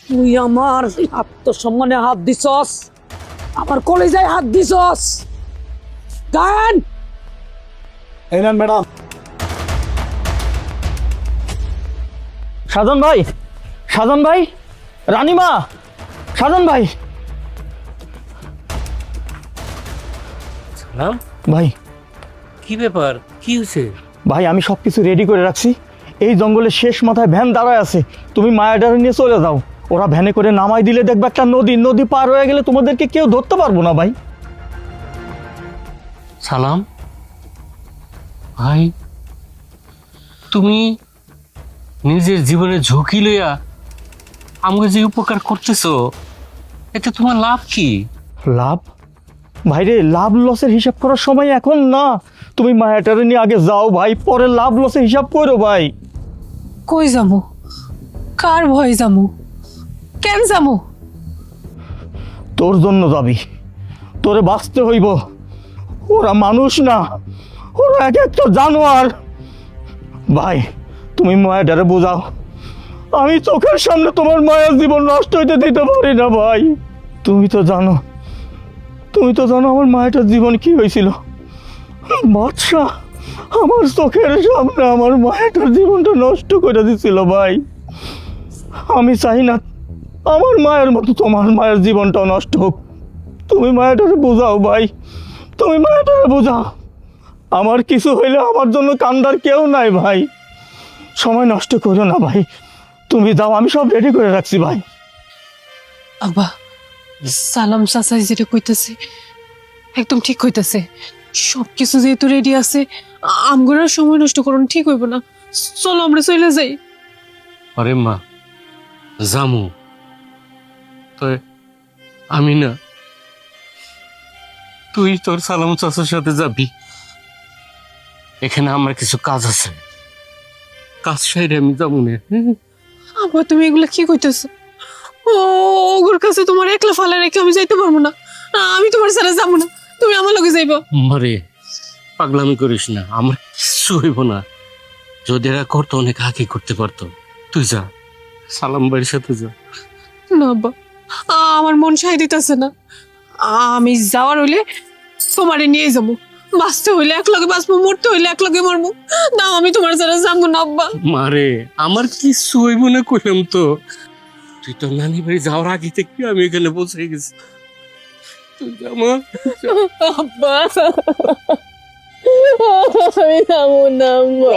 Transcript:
তুই আমার আত্মসম্মানে হাত দিছস, আমার কলেজায় হাত দিছস। গান এই নেন ম্যাডাম। সাধন ভাই, সাধন ভাই, রানীমা, সাধন ভাই। সালাম, ভাই কি ব্যাপার, কি হয়েছে? ভাই আমি সব কিছু রেডি করে রাখছি। এই জঙ্গলের শেষ মাথায় ভ্যান দাঁড়ায় আছে, তুমি মায়াডারে নিয়ে চলে যাও। ওরা ভ্যানে করে নামাই দিলে দেখবে একটা নদী, নদী পার হয়ে গেলে তোমাদেরকে কেউ ধরতে পারবো না ভাই। সালাম ভাই, তুমি নিজের জীবনের ঝুঁকি লইয়া আমাকে যে উপকার করতেছো, এতে তোমার লাভ কি? লাভ? ভাইরে, লাভ লসের হিসাব করার সময় এখন না। তুমি মায়াডারে নিয়ে আগে যাও ভাই, পরে লাভ লসের হিসাব করো ভাই। কই যামু? কার ভয় যামু? কেন যামু? তোর জন্য যাবি, তোরে বাঁচতে হইব। ওরা মানুষ না, ওরা এক একটা জানোয়ার। ভাই তুমি মায়াডারে বোঝাও, আমি চোখের সামনে তোমার মায়ের জীবন নষ্ট হইতে দিতে পারি না ভাই। তুমি তো জানো, তুমি তো জানো আমার মায়ের জীবন কি হয়েছিল। বাদশা আমার চোখের সামনে আমার মায়ের জীবনটা নষ্ট করে দিছিল ভাই। আমি চাই না আমার মায়ের মতো তোমার মায়ের জীবনটাও নষ্ট হোক। তুমি মায়াটারে বোঝাও ভাই, তুমি মায়াটারে বোঝাও। আমার কিছু হইলে আমার জন্য কান্দার কেউ নাই ভাই। সময় নষ্ট করো না ভাই, তুমি যাও, আমি সব রেডি করে রাখছি ভাই। আব্বা, সালাম চাচাই যেটা কইতাছে একদম ঠিক কইতাছে। সব কিছু যেহেতু রেডি আছে, আমগোর আর সময় নষ্ট করুন ঠিক হইব না। চলো আমরা চলে যাই। আরে মা, জামু তো আমি না, তুই তোর সালাম চাচার সাথে যাবি। এখানে আমার কিছু কাজ আছে, কাজ সাইরে আমি যাবো না। আব্বা তুমি এগুলা কি কইতাছো? ওগুর কাছে তোমার একলা ফালা রেখে আমি যাইতে পারবো না। আমি তোমার সাথে যাবো না, তুমি আমার লগে যাইবা। মারে, পাগলামি করিস না, আমার কিছু হইব না। যদি এরা করতো অনেক আগে করতে পারতো। তুই যা, সালাম ভাইয়ের সাথে যা। না আব্বা, আমার মন সাই দিতেছে না। আমি যাওয়ার হইলে তোমারে নিয়ে যাবো। বাঁচতে হইলে এক লগে বাঁচবো, মরতে হইলে এক লগে মরবো। না আমি তোমার সাথে যাবো না আব্বা। মারে, আমার কিছু হইব না কইলাম তো। তুই তো নানি বাড়ি যাওয়ার আগে থেকে আমি এখানে পৌঁছে গেছি। তুই যা মা। আব্বা আমি যাবো না আব্বা।